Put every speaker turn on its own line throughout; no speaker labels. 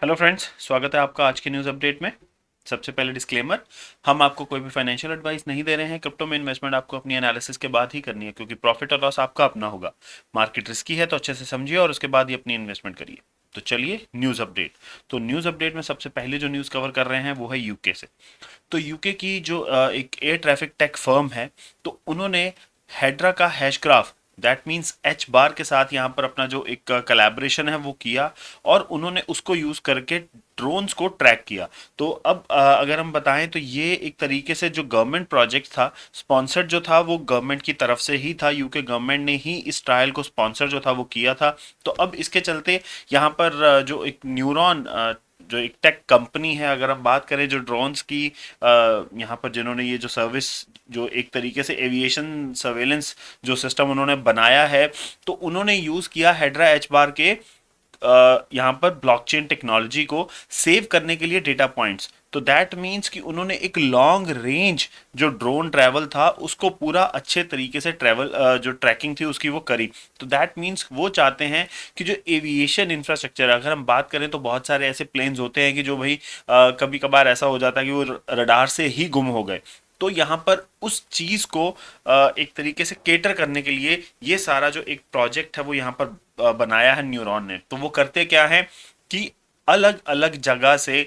Hello friends, स्वागत है आपका आज के न्यूज़ अपडेट में। सबसे पहले डिस्क्लेमर, हम आपको कोई भी फाइनेंशियल एडवाइस नहीं दे रहे हैं। क्रिप्टो में इन्वेस्टमेंट आपको अपनी एनालिसिस के बाद ही करनी है, क्योंकि प्रॉफिट और लॉस आपका अपना होगा। मार्केट रिस्की है, तो अच्छे से समझिए और उसके बाद ही अपनी इन्वेस्टमेंट करिए। तो चलिए न्यूज़ अपडेट। तो न्यूज़ अपडेट में सबसे पहले जो न्यूज़ कवर कर रहे हैं वो है यूके से। तो यूके की जो एक एयर ट्रैफिक टेक फर्म है, तो उन्होंने हेड्रा का हैशग्राफ, दैट मीन्स एच बार के साथ यहाँ पर अपना जो एक कलेबोरेशन है वो किया, और उन्होंने उसको यूज करके ड्रोन्स को ट्रैक किया। तो अब अगर हम बताएं तो ये एक तरीके से जो गवर्नमेंट प्रोजेक्ट था, स्पॉन्सर्ड जो था वो गवर्नमेंट की तरफ से ही था। यूके गवर्नमेंट ने ही इस ट्रायल को स्पॉन्सर जो था वो किया था। तो अब इसके चलते यहाँ पर जो एक न्यूरॉन, जो एक टेक कंपनी है, अगर हम बात करें जो ड्रोन्स की, यहाँ पर जिन्होंने ये जो सर्विस, जो एक तरीके से एविएशन सर्वेलेंस जो सिस्टम उन्होंने बनाया है, तो उन्होंने यूज़ किया हेड्रा एच बार के यहाँ पर ब्लॉकचेन टेक्नोलॉजी को सेव करने के लिए डेटा पॉइंट्स। तो दैट मीन्स कि उन्होंने एक लॉन्ग रेंज जो ड्रोन ट्रैवल था उसको पूरा अच्छे तरीके से ट्रैवल, जो ट्रैकिंग थी उसकी वो करी। तो दैट मीन्स वो चाहते हैं कि जो एविएशन इंफ्रास्ट्रक्चर, अगर हम बात करें तो बहुत सारे ऐसे प्लेन्स होते हैं कि जो भाई कभी कभार ऐसा हो जाता है कि वो रडार से ही गुम हो गए। तो यहाँ पर उस चीज को एक तरीके से केटर करने के लिए ये सारा जो एक प्रोजेक्ट है वो यहाँ पर बनाया है न्यूरॉन ने। तो वो करते क्या है कि अलग अलग जगह से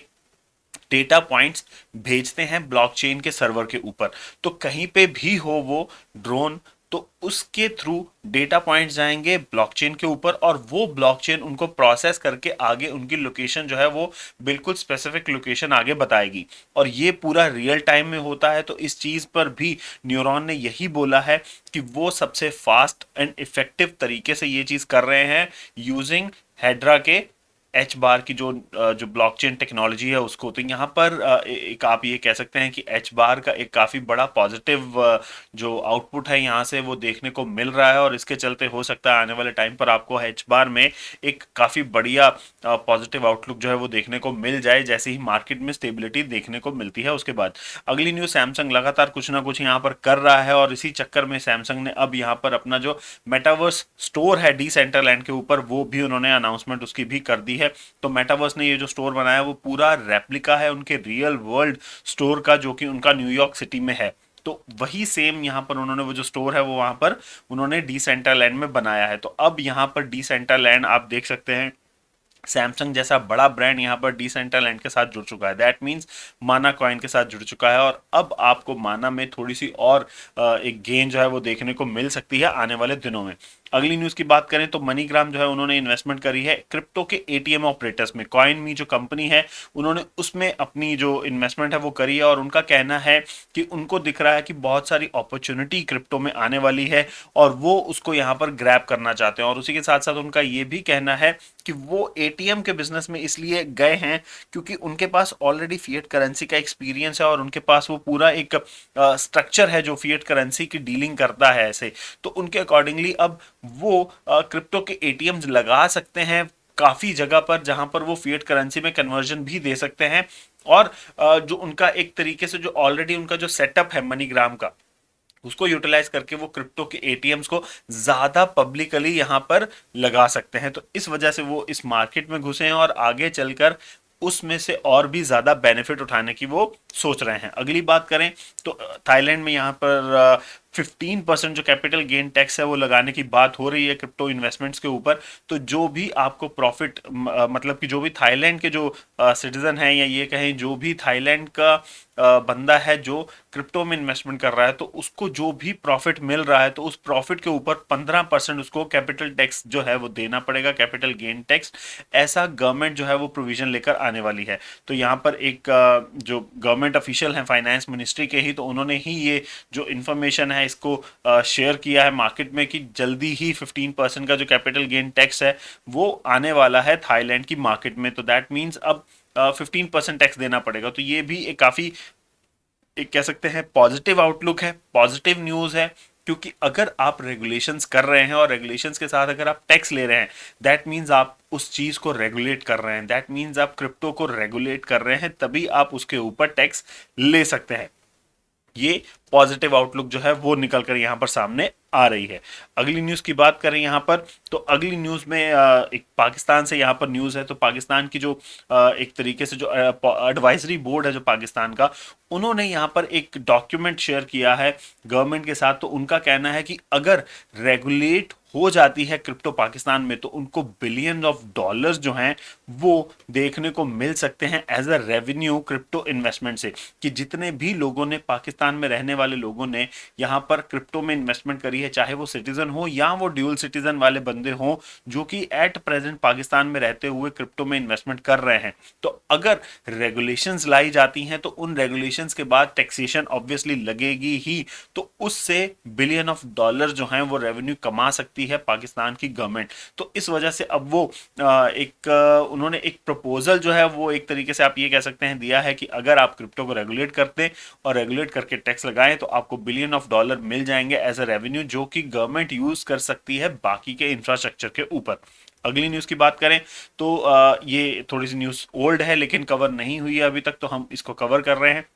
डेटा पॉइंट्स भेजते हैं ब्लॉकचेन के सर्वर के ऊपर। तो कहीं पे भी हो वो ड्रोन, तो उसके थ्रू डेटा पॉइंट्स जाएंगे ब्लॉकचेन के ऊपर, और वो ब्लॉकचेन उनको प्रोसेस करके आगे उनकी लोकेशन जो है वो बिल्कुल स्पेसिफिक लोकेशन आगे बताएगी। और ये पूरा रियल टाइम में होता है। तो इस चीज पर भी न्यूरॉन ने यही बोला है कि वो सबसे फास्ट एंड इफेक्टिव तरीके से ये चीज कर रहे हैं, यूजिंग हेड्रा के एच बार की जो ब्लॉकचेन टेक्नोलॉजी है उसको। तो यहाँ पर एक आप ये कह सकते हैं कि एच बार का एक काफ़ी बड़ा पॉजिटिव जो आउटपुट है यहाँ से वो देखने को मिल रहा है, और इसके चलते हो सकता है आने वाले टाइम पर आपको एच बार में एक काफ़ी बढ़िया पॉजिटिव आउटलुक जो है वो देखने को मिल जाए, जैसे ही मार्केट में स्टेबिलिटी देखने को मिलती है। उसके बाद अगली न्यूज़, सैमसंग लगातार कुछ ना कुछ यहाँ पर कर रहा है, और इसी चक्कर में सैमसंग ने अब यहाँ पर अपना जो मेटावर्स स्टोर है डिसेंट्रलैंड के ऊपर, वो भी उन्होंने अनाउंसमेंट उसकी भी कर दी है। तो मेटावर्स ने ये जो स्टोर बनाया वो पूरा रेप्लिका है उनके रियल वर्ल्ड स्टोर का, जो कि उनका न्यूयॉर्क सिटी में है। तो वही सेम यहाँ पर उन्होंने वो जो स्टोर है वो वहां पर उन्होंने डिसेंट्रलैंड में बनाया है। तो अब यहाँ पर डिसेंट्रलैंड आप देख सकते हैं, सैमसंग जैसा बड़ा ब्रांड यहाँ पर डिसेंट्रलैंड के साथ जुड़ चुका है। दैट मीन्स माना कॉइन के साथ जुड़ चुका है, और अब आपको माना में थोड़ी सी और एक गेन जो है वो देखने को मिल सकती है आने वाले दिनों में। अगली न्यूज़ की बात करें तो मनीग्राम जो है उन्होंने इन्वेस्टमेंट करी है क्रिप्टो के एटीएम ऑपरेटर्स में। कॉइन मी जो कंपनी है उन्होंने उसमें अपनी जो इन्वेस्टमेंट है वो करी है, और उनका कहना है कि उनको दिख रहा है कि बहुत सारी अपॉर्चुनिटी क्रिप्टो में आने वाली है, और वो उसको यहाँ पर ग्रैब करना चाहते हैं। और उसी के साथ साथ उनका ये भी कहना है कि वो एटीएम के बिजनेस में इसलिए गए हैं क्योंकि उनके पास ऑलरेडी फिएट करेंसी का एक्सपीरियंस है, और उनके पास वो पूरा एक स्ट्रक्चर है जो फिएट करेंसी की डीलिंग करता है ऐसे। तो उनके अकॉर्डिंगली अब वो क्रिप्टो के एटीएम्स लगा सकते हैं काफी जगह पर, जहां पर वो फिएट करेंसी में कन्वर्जन भी दे सकते हैं। और जो उनका एक तरीके से जो ऑलरेडी उनका जो सेटअप है मनीग्राम का, उसको यूटिलाइज करके वो क्रिप्टो के एटीएम्स को ज्यादा पब्लिकली यहाँ पर लगा सकते हैं। तो इस वजह से वो इस मार्केट में घुसे हैं, और आगे चलकर उसमें से और भी ज्यादा बेनिफिट उठाने की वो सोच रहे हैं। अगली बात करें तो थाईलैंड में यहाँ पर 15% जो कैपिटल गेन टैक्स है वो लगाने की बात हो रही है क्रिप्टो इन्वेस्टमेंट्स के ऊपर। तो जो भी आपको प्रॉफिट, मतलब कि जो भी थाईलैंड के जो सिटीजन है, या ये कहें जो भी थाईलैंड का बंदा है जो क्रिप्टो में इन्वेस्टमेंट कर रहा है, तो उसको जो भी प्रॉफिट मिल रहा है तो उस प्रॉफिट के ऊपर 15% उसको कैपिटल टैक्स जो है वो देना पड़ेगा, कैपिटल गेन टैक्स। ऐसा गवर्नमेंट जो है वो प्रोविजन लेकर आने वाली है। तो यहाँ पर एक जो गवर्नमेंट ऑफिशियल है फाइनेंस मिनिस्ट्री के ही, तो उन्होंने ही ये जो इन्फॉर्मेशन है इसको शेयर किया है मार्केट में कि जल्दी ही 15% का जो कैपिटल गेन टैक्स है वो आने वाला है थाईलैंड की मार्केट में। तो दैट मीन्स अब 15% टैक्स देना पड़ेगा। तो ये भी एक काफी, एक कह सकते हैं पॉजिटिव आउटलुक है, पॉजिटिव न्यूज है। क्योंकि अगर आप रेगुलेशंस कर रहे हैं और रेगुलेशंस के साथ अगर आप टैक्स ले रहे हैं, दैट मीन्स आप उस चीज को रेगुलेट कर रहे हैं, दैट मीन्स आप क्रिप्टो को रेगुलेट कर रहे हैं, तभी आप उसके ऊपर टैक्स ले सकते हैं। ये पॉजिटिव आउटलुक जो है वो निकल कर यहाँ पर सामने आ रही है। अगली न्यूज़ की बात करें यहाँ पर, तो अगली न्यूज़ में एक पाकिस्तान से यहाँ पर न्यूज़ है। तो पाकिस्तान की जो एक तरीके से जो एडवाइजरी बोर्ड है जो पाकिस्तान का, उन्होंने यहाँ पर एक डॉक्यूमेंट शेयर किया है गवर्नमेंट के साथ। तो उनका कहना है कि अगर रेगुलेट हो जाती है क्रिप्टो पाकिस्तान में, तो उनको बिलियन ऑफ डॉलर्स जो हैं वो देखने को मिल सकते हैं as a revenue crypto investment से। कि जितने भी लोगों ने, पाकिस्तान में रहने वाले लोगों ने यहाँ पर क्रिप्टो में इन्वेस्टमेंट करी है, चाहे वो सिटीजन हो या वो ड्यूल सिटीजन वाले बंदे हों जो कि एट प्रेजेंट पाकिस्तान में रहते हुए क्रिप्टो में इन्वेस्टमेंट कर रहे हैं, तो अगर रेगुलेशंस लाई जाती हैं तो उन रेगुलेशंस के बाद टैक्सेशन ऑब्वियसली लगेगी ही। तो उससे बिलियन ऑफ डॉलर जो हैं वो रेवेन्यू कमा सकती है पाकिस्तान की गवर्नमेंट। तो इस वजह से अब वो उन्होंने एक प्रपोजल जो है वो एक तरीके से आप ये कह सकते हैं दिया है कि अगर आप क्रिप्टो को रेगुलेट करते हैं और रेगुलेट करके टैक्स लगाएं तो आपको बिलियन ऑफ डॉलर मिल जाएंगे एज अ रेवेन्यू, जो कि गवर्नमेंट यूज कर सकती है बाकी के इंफ्रास्ट्रक्चर के ऊपर। अगली न्यूज़ की बात करें तो ये थोड़ी सी न्यूज़ ओल्ड है लेकिन कवर नहीं हुई है अभी तक, तो हम इसको कवर कर रहे हैं।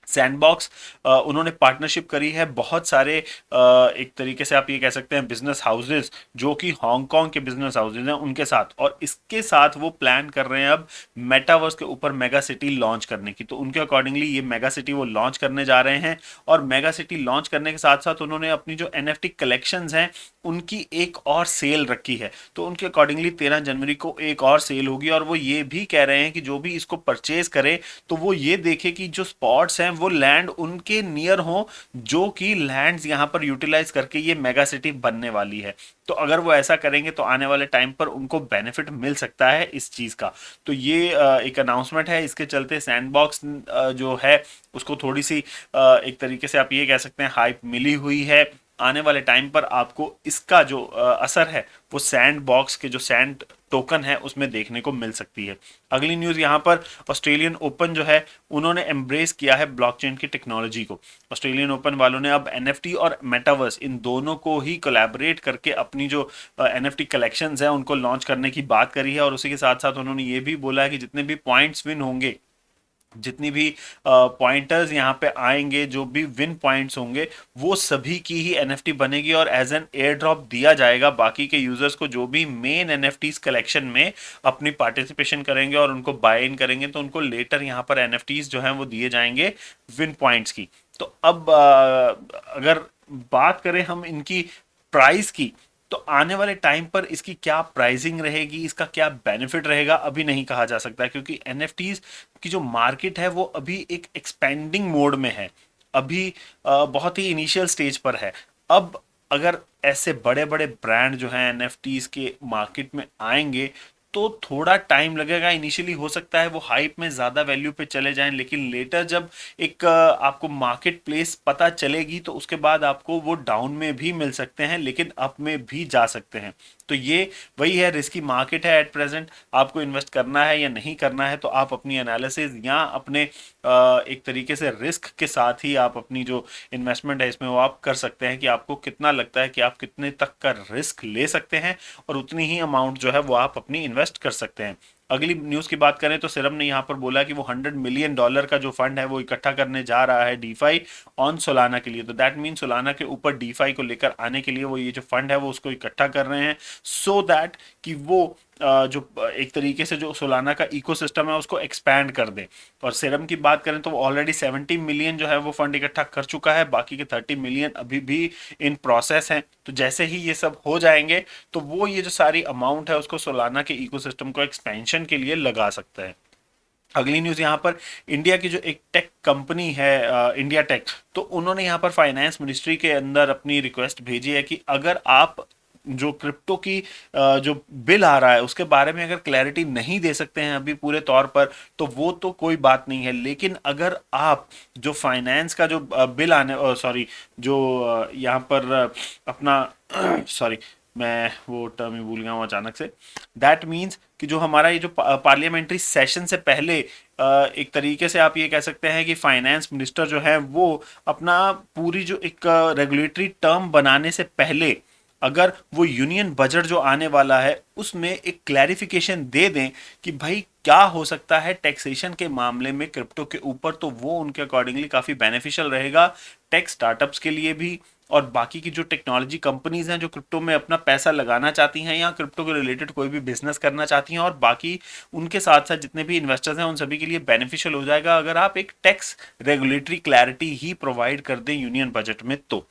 सैंडबॉक्स, उन्होंने पार्टनरशिप करी है बहुत सारे एक तरीके से आप ये कह सकते हैं बिजनेस हाउसेज जो कि हांगकांग के बिजनेस हाउसेज हैं उनके साथ, और इसके साथ वो प्लान कर रहे हैं अब मेटावर्स के ऊपर मेगा सिटी लॉन्च करने की। तो उनके अकॉर्डिंगली ये मेगा सिटी वो लॉन्च करने जा रहे हैं, और मेगा सिटी लॉन्च करने के साथ साथ उन्होंने अपनी जो एनएफटी कलेक्शंस हैं उनकी एक और सेल रखी है। तो उनके अकॉर्डिंगली 13 जनवरी को एक और सेल होगी, और वो ये भी कह रहे हैं कि जो भी इसको परचेज करे तो वो ये देखे कि जो स्पॉट्स हैं वो लैंड उनके नियर हो, जो कि लैंड्स यहाँ पर यूटिलाइज करके ये मेगा सिटी बनने वाली है। तो अगर वो ऐसा करेंगे तो आने वाले टाइम पर उनको बेनिफिट मिल सकता है इस चीज़ का। तो ये एक अनाउंसमेंट है, इसके चलते सैंडबॉक्स जो है उसको थोड़ी सी एक तरीके से आप ये कह सकते हैं हाइप मिली हुई है। आने वाले टाइम पर आपको इसका जो असर है वो सैंड बॉक्स के जो सैंड टोकन है उसमें देखने को मिल सकती है। अगली न्यूज़ यहाँ पर, ऑस्ट्रेलियन ओपन जो है उन्होंने एम्ब्रेस किया है ब्लॉकचेन की टेक्नोलॉजी को। ऑस्ट्रेलियन ओपन वालों ने अब एनएफटी और मेटावर्स इन दोनों को ही कोलैबोरेट करके अपनी जो एनएफटी कलेक्शंस है उनको लॉन्च करने की बात करी है, और उसी के साथ साथ उन्होंने ये भी बोला है कि जितने भी पॉइंट्स विन होंगे, जितनी भी पॉइंटर्स यहाँ पे आएंगे, जो भी विन पॉइंट्स होंगे वो सभी की ही एनएफटी बनेगी और एज एन एयर ड्रॉप दिया जाएगा बाकी के यूजर्स को जो भी मेन एनएफटीज कलेक्शन में अपनी पार्टिसिपेशन करेंगे और उनको बाय इन करेंगे। तो उनको लेटर यहाँ पर एनएफटीज जो हैं वो दिए जाएंगे विन पॉइंट्स की। तो अब अगर बात करें हम इनकी प्राइस की, तो आने वाले टाइम पर इसकी क्या प्राइसिंग रहेगी, इसका क्या बेनिफिट रहेगा, अभी नहीं कहा जा सकता, क्योंकि एनएफटीज की जो मार्केट है वो अभी एक एक्सपेंडिंग मोड में है, अभी बहुत ही इनिशियल स्टेज पर है। अब अगर ऐसे बड़े बड़े ब्रांड जो हैं एनएफटीज के मार्केट में आएंगे तो थोड़ा टाइम लगेगा। इनिशियली हो सकता है वो हाइप में ज़्यादा वैल्यू पे चले जाएं, लेकिन लेटर जब एक आपको मार्केट प्लेस पता चलेगी तो उसके बाद आपको वो डाउन में भी मिल सकते हैं लेकिन अप में भी जा सकते हैं। तो ये वही है, रिस्की मार्केट है एट प्रेजेंट। आपको इन्वेस्ट करना है या नहीं करना है तो आप अपनी एनालिसिस या अपने एक तरीके से रिस्क के साथ ही आप अपनी जो इन्वेस्टमेंट है इसमें वो आप कर सकते हैं कि आपको कितना लगता है कि आप कितने तक का रिस्क ले सकते हैं, और उतनी ही अमाउंट जो है वो आप अपनी इन्वेस्ट कर सकते हैं। अगली न्यूज़ की बात करें तो सिरम ने यहाँ पर बोला कि वो $100 मिलियन का जो फंड है वो इकट्ठा करने जा रहा है डीफाई ऑन सोलाना के लिए। तो दैट मीन सोलाना के ऊपर डीफाई को लेकर आने के लिए वो ये जो फंड है वो उसको इकट्ठा कर रहे हैं, सो दैट कि वो जो एक तरीके से जो सोलाना का इकोसिस्टम है उसको एक्सपैंड कर दें। और सेरम की बात करें तो वो ऑलरेडी 70 मिलियन जो है वो फंड इकट्ठा कर चुका है, बाकी के 30 मिलियन अभी भी इन प्रोसेस हैं। तो जैसे ही ये सब हो जाएंगे तो वो ये जो सारी अमाउंट है उसको सोलाना के इकोसिस्टम को एक्सपेंशन के लिए लगा सकता है। अगली न्यूज़ यहाँ पर, इंडिया की जो एक टेक कंपनी है इंडिया टेक, तो उन्होंने यहाँ पर फाइनेंस मिनिस्ट्री के अंदर अपनी रिक्वेस्ट भेजी है कि अगर आप जो क्रिप्टो की जो बिल आ रहा है उसके बारे में अगर क्लैरिटी नहीं दे सकते हैं अभी पूरे तौर पर तो वो तो कोई बात नहीं है, लेकिन अगर आप जो फाइनेंस का जो बिल आने सॉरी जो यहाँ पर अपना सॉरी मैं वो टर्म ही भूल गया हूँ अचानक से। दैट मीन्स कि जो हमारा ये जो पार्लियामेंट्री सेशन से पहले एक तरीके से आप ये कह सकते हैं कि फाइनेंस मिनिस्टर जो है वो अपना पूरी जो एक रेगुलेटरी टर्म बनाने से पहले अगर वो यूनियन बजट जो आने वाला है उसमें एक क्लैरिफिकेशन दे दें कि भाई क्या हो सकता है टैक्सेशन के मामले में क्रिप्टो के ऊपर, तो वो उनके अकॉर्डिंगली काफी बेनिफिशियल रहेगा टेक स्टार्टअप्स के लिए भी, और बाकी की जो टेक्नोलॉजी कंपनीज हैं जो क्रिप्टो में अपना पैसा लगाना चाहती हैं या क्रिप्टो के रिलेटेड कोई भी बिजनेस करना चाहती हैं, और बाकी उनके साथ साथ जितने भी इन्वेस्टर्स हैं उन सभी के लिए बेनिफिशियल हो जाएगा अगर आप एक टैक्स रेगुलेटरी क्लैरिटी ही प्रोवाइड कर दें यूनियन बजट में। तो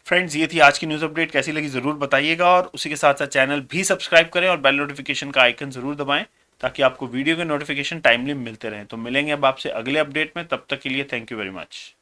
फ्रेंड्स, ये थी आज की न्यूज़ अपडेट, कैसी लगी ज़रूर बताइएगा, और उसी के साथ साथ चैनल भी सब्सक्राइब करें और बेल नोटिफिकेशन का आइकन ज़रूर दबाएं ताकि आपको वीडियो के नोटिफिकेशन टाइमली मिलते रहें। तो मिलेंगे अब आपसे अगले अपडेट में, तब तक के लिए थैंक यू वेरी मच।